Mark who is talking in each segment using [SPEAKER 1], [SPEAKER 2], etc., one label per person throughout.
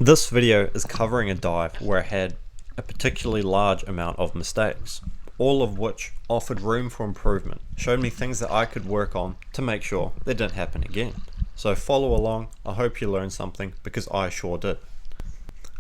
[SPEAKER 1] This video is covering a dive where I had a particularly large amount of mistakes, all of which offered room for improvement, showed me things that I could work on to make sure they didn't happen again. So follow along, I hope you learned something because I sure did.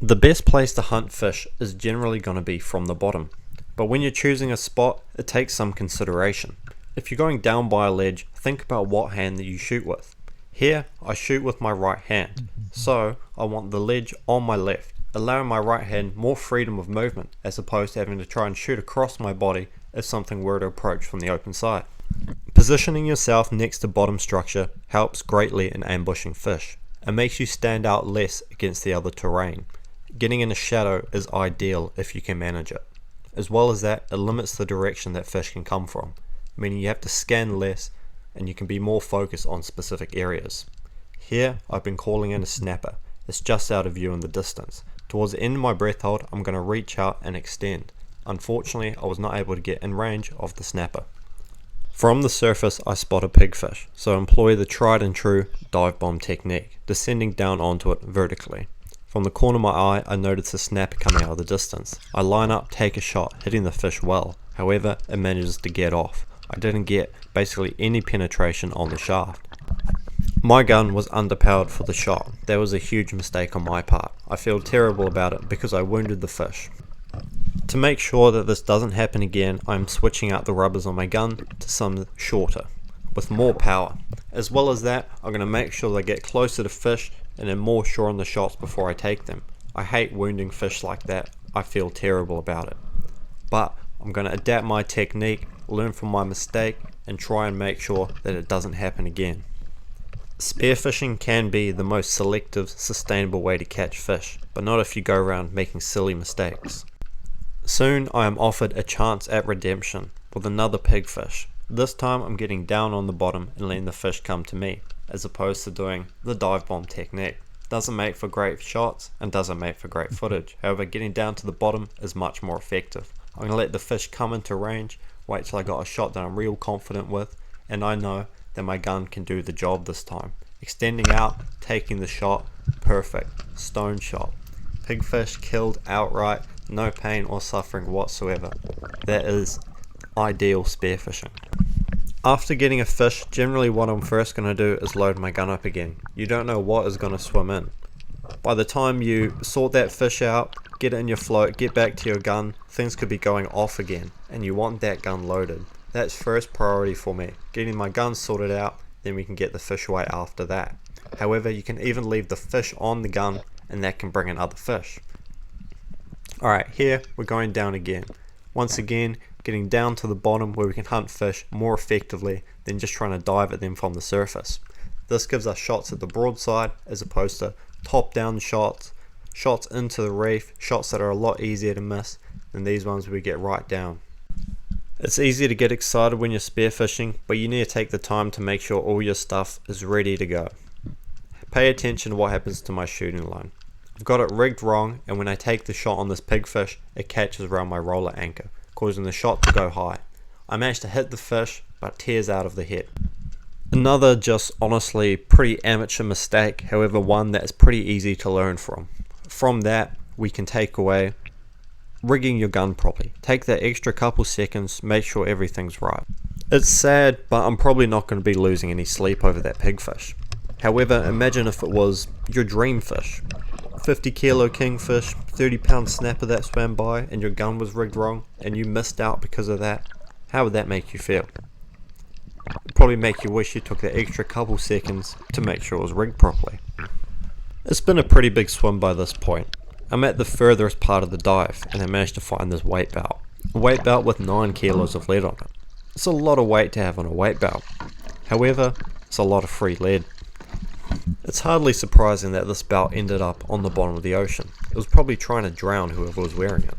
[SPEAKER 1] The best place to hunt fish is generally going to be from the bottom, but when you're choosing a spot, it takes some consideration. If you're going down by a ledge, think about what hand that you shoot with. Here, I shoot with my right hand, so I want the ledge on my left, allowing my right hand more freedom of movement as opposed to having to try and shoot across my body if something were to approach from the open side. Positioning yourself next to bottom structure helps greatly in ambushing fish and makes you stand out less against the other terrain. Getting in a shadow is ideal if you can manage it. As well as that, it limits the direction that fish can come from, meaning you have to scan less and you can be more focused on specific areas. Here, I've been calling in a snapper. It's just out of view in the distance. Towards the end of my breath hold, I'm going to reach out and extend. Unfortunately, I was not able to get in range of the snapper. From the surface, I spot a pigfish, so employ the tried and true dive bomb technique, descending down onto it vertically. From the corner of my eye, I notice a snapper coming out of the distance. I line up, take a shot, hitting the fish well. However, it manages to get off. I didn't get basically any penetration on the shaft. My gun was underpowered for the shot. That was a huge mistake on my part. I feel terrible about it because I wounded the fish. To make sure that this doesn't happen again, I'm switching out the rubbers on my gun to some shorter, with more power. As well as that, I'm going to make sure that I get closer to fish and am more sure on the shots before I take them. I hate wounding fish like that. I feel terrible about it. But I'm going to adapt my technique, learn from my mistake, and try and make sure that it doesn't happen again. Spearfishing can be the most selective, sustainable way to catch fish, but not if you go around making silly mistakes. Soon I am offered a chance at redemption with another pigfish. This time I'm getting down on the bottom and letting the fish come to me, as opposed to doing the dive bomb technique. Doesn't make for great shots and doesn't make for great footage. However, getting down to the bottom is much more effective. I'm going to let the fish come into range, wait till I got a shot that I'm real confident with, and I know that my gun can do the job this time. Extending out, taking the shot, perfect, stone shot. Pigfish killed outright, no pain or suffering whatsoever. That is ideal spearfishing. After getting a fish, generally what I'm first going to do is load my gun up again. You don't know what is going to swim in. By the time you sort that fish out, get it in your float, get back to your gun, things could be going off again, and you want that gun loaded. That's first priority for me. Getting my gun sorted out, then we can get the fish away after that. However, you can even leave the fish on the gun, and that can bring in other fish. Alright, here we're going down again. Once again, getting down to the bottom where we can hunt fish more effectively than just trying to dive at them from the surface. This gives us shots at the broadside as opposed to top down shots, shots into the reef, shots that are a lot easier to miss than these ones where we get right down. It's easy to get excited when you're spearfishing, but you need to take the time to make sure all your stuff is ready to go. Pay attention to what happens to my shooting line. I've got it rigged wrong, and when I take the shot on this pigfish, it catches around my roller anchor, causing the shot to go high. I managed to hit the fish, but it tears out of the head. Another just honestly pretty amateur mistake, however one that is pretty easy to learn from. From that, we can take away rigging your gun properly. Take that extra couple seconds, make sure everything's right. It's sad, but I'm probably not going to be losing any sleep over that pigfish. However, imagine if it was your dream fish. 50 kilo kingfish, 30 pound snapper that swam by, and your gun was rigged wrong, and you missed out because of that. How would that make you feel? It'd probably make you wish you took that extra couple seconds to make sure it was rigged properly. It's been a pretty big swim by this point. I'm at the furthest part of the dive, and I managed to find this weight belt. A weight belt with 9 kilos of lead on it. It's a lot of weight to have on a weight belt. However, it's a lot of free lead. It's hardly surprising that this belt ended up on the bottom of the ocean. It was probably trying to drown whoever was wearing it.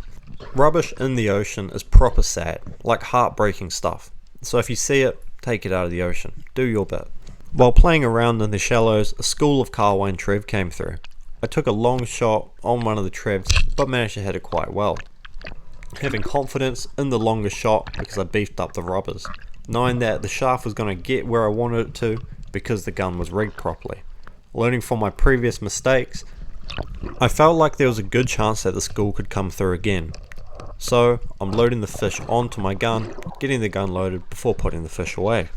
[SPEAKER 1] Rubbish in the ocean is proper sad, like heartbreaking stuff. So if you see it, take it out of the ocean. Do your bit. While playing around in the shallows, a school of carwine trev came through. I took a long shot on one of the trevs, but managed to hit it quite well. Having confidence in the longer shot because I beefed up the rubbers, knowing that the shaft was going to get where I wanted it to because the gun was rigged properly. Learning from my previous mistakes, I felt like there was a good chance that the school could come through again, so I'm loading the fish onto my gun, getting the gun loaded before putting the fish away.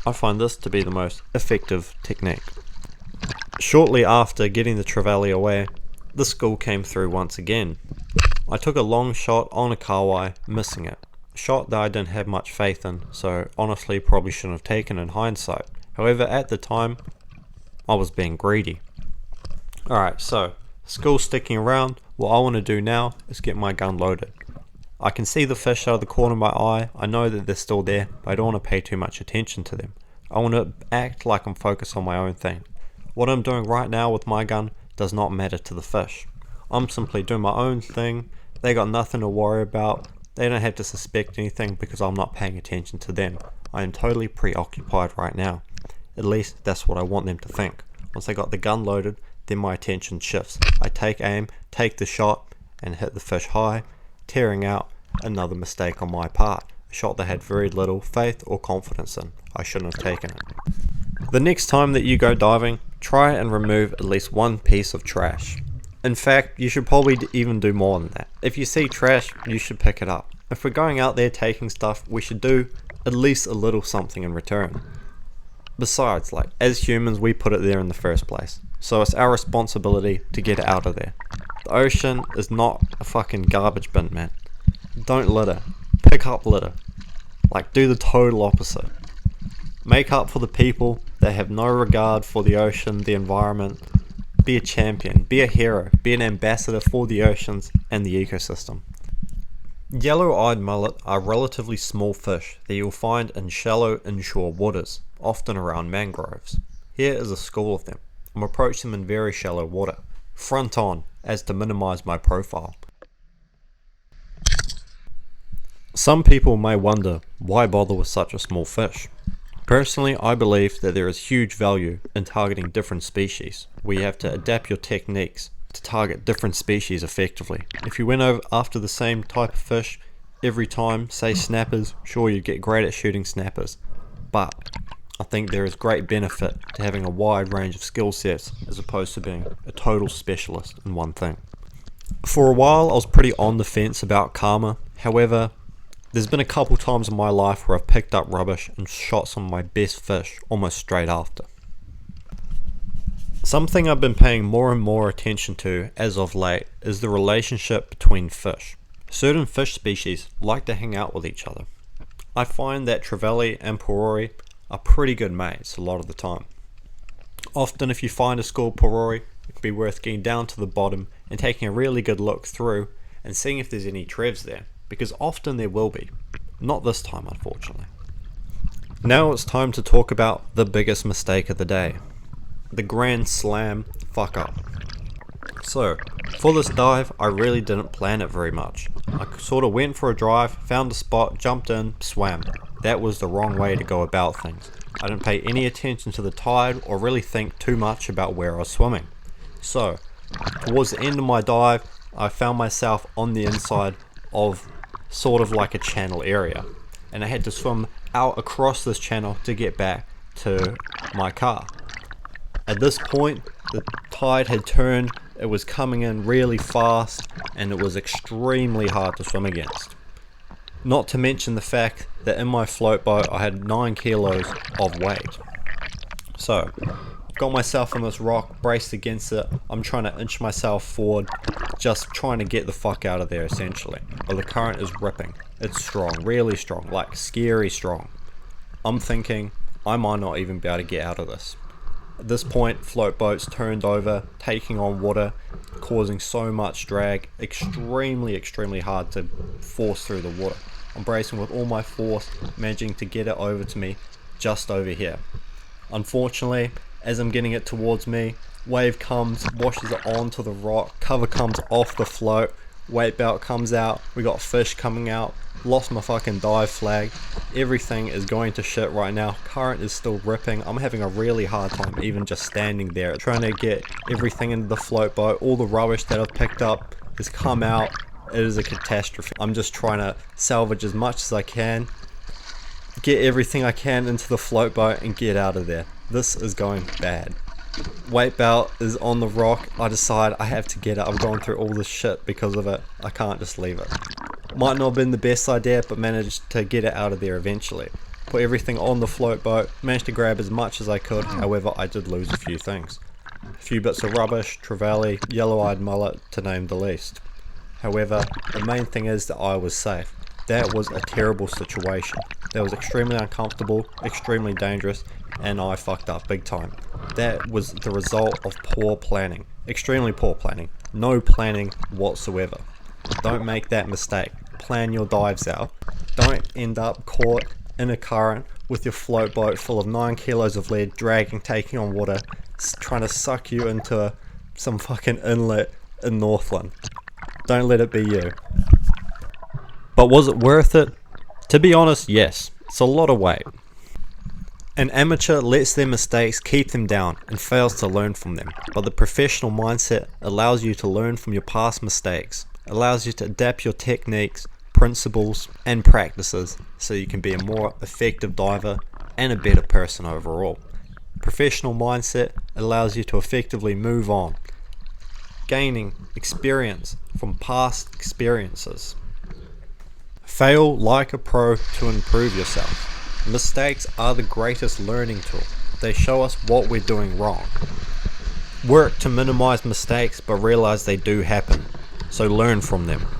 [SPEAKER 1] I find this to be the most effective technique. Shortly after getting the trevally away, the school came through once again. I took a long shot on a kawai, missing it. A shot that I didn't have much faith in, so honestly probably shouldn't have taken in hindsight. However, at the time, I was being greedy. Alright, so, school's sticking around. What I want to do now is get my gun loaded. I can see the fish out of the corner of my eye. I know that they're still there, but I don't want to pay too much attention to them. I want to act like I'm focused on my own thing. What I'm doing right now with my gun does not matter to the fish. I'm simply doing my own thing. They got nothing to worry about. They don't have to suspect anything because I'm not paying attention to them. I am totally preoccupied right now. At least that's what I want them to think. Once I got the gun loaded, then my attention shifts. I take aim, take the shot, and hit the fish high, tearing out. Another mistake on my part. A shot that had very little faith or confidence in. I shouldn't have taken it. The next time that you go diving, try and remove at least one piece of trash. In fact, you should probably even do more than that. If you see trash, you should pick it up. If we're going out there taking stuff, we should do at least a little something in return. Besides, as humans, we put it there in the first place. So it's our responsibility to get it out of there. The ocean is not a fucking garbage bin, man. Don't litter. Pick up litter. Do the total opposite. Make up for the people that have no regard for the ocean, the environment. Be a champion, be a hero, be an ambassador for the oceans and the ecosystem. Yellow-eyed mullet are relatively small fish that you'll find in shallow inshore waters, often around mangroves. Here is a school of them. I'm approaching them in very shallow water, front on, as to minimize my profile. Some people may wonder, why bother with such a small fish? Personally, I believe that there is huge value in targeting different species, where you have to adapt your techniques to target different species effectively. If you went over after the same type of fish every time, say snappers, sure, you'd get great at shooting snappers, but I think there is great benefit to having a wide range of skill sets as opposed to being a total specialist in one thing. For a while I was pretty on the fence about karma. However, there's been a couple times in my life where I've picked up rubbish and shot some of my best fish almost straight after. Something I've been paying more and more attention to as of late is the relationship between fish. Certain fish species like to hang out with each other. I find that trevally and porori are pretty good mates a lot of the time. Often if you find a school porori, it can be worth getting down to the bottom and taking a really good look through and seeing if there's any trevs there, because often there will be. Not this time, unfortunately. Now it's time to talk about the biggest mistake of the day. The grand slam fuck up. So, for this dive, I really didn't plan it very much. I sort of went for a drive, found a spot, jumped in, swam. That was the wrong way to go about things. I didn't pay any attention to the tide or really think too much about where I was swimming. So, towards the end of my dive, I found myself on the inside of sort of like a channel area, and I had to swim out across this channel to get back to my car. At this point, the tide had turned, it was coming in really fast, and it was extremely hard to swim against. Not to mention the fact that in my float boat I had 9 kilos of weight. So, got myself on this rock, braced against it. I'm trying to inch myself forward, just trying to get the fuck out of there essentially. But the current is ripping. It's strong, really strong, like scary strong. I'm thinking I might not even be able to get out of this. At this point, float boats turned over, taking on water, causing so much drag, extremely hard to force through the water. I'm bracing with all my force, managing to get it over to me, just over here. Unfortunately, as I'm getting it towards me, wave comes, washes it onto the rock, cover comes off the float, weight belt comes out, we got fish coming out, lost my fucking dive flag, everything is going to shit right now, current is still ripping, I'm having a really hard time even just standing there, trying to get everything into the float boat, all the rubbish that I've picked up has come out, it is a catastrophe. I'm just trying to salvage as much as I can, get everything I can into the float boat and get out of there. This is going bad. Weight belt is on the rock. I decide I have to get it. I've gone through all this shit because of it. I can't just leave it. Might not have been the best idea, but managed to get it out of there eventually. Put everything on the float boat, managed to grab as much as I could, however I did lose a few things. A few bits of rubbish, trevally, yellow-eyed mullet, to name the least. However, the main thing is that I was safe. That was a terrible situation. That was extremely uncomfortable, extremely dangerous, and I fucked up big time. That was the result of poor planning. Extremely poor planning. No planning whatsoever. Don't make that mistake. Plan your dives out. Don't end up caught in a current with your float boat full of 9 kilos of lead dragging, taking on water, trying to suck you into some fucking inlet in Northland. Don't let it be you. But was it worth it? To be honest, yes. It's a lot of weight. An amateur lets their mistakes keep them down and fails to learn from them, but the professional mindset allows you to learn from your past mistakes, allows you to adapt your techniques, principles and practices so you can be a more effective diver and a better person overall. Professional mindset allows you to effectively move on, gaining experience from past experiences. Fail like a pro to improve yourself. Mistakes are the greatest learning tool. They show us what we're doing wrong. Work to minimize mistakes, but realize they do happen, so learn from them.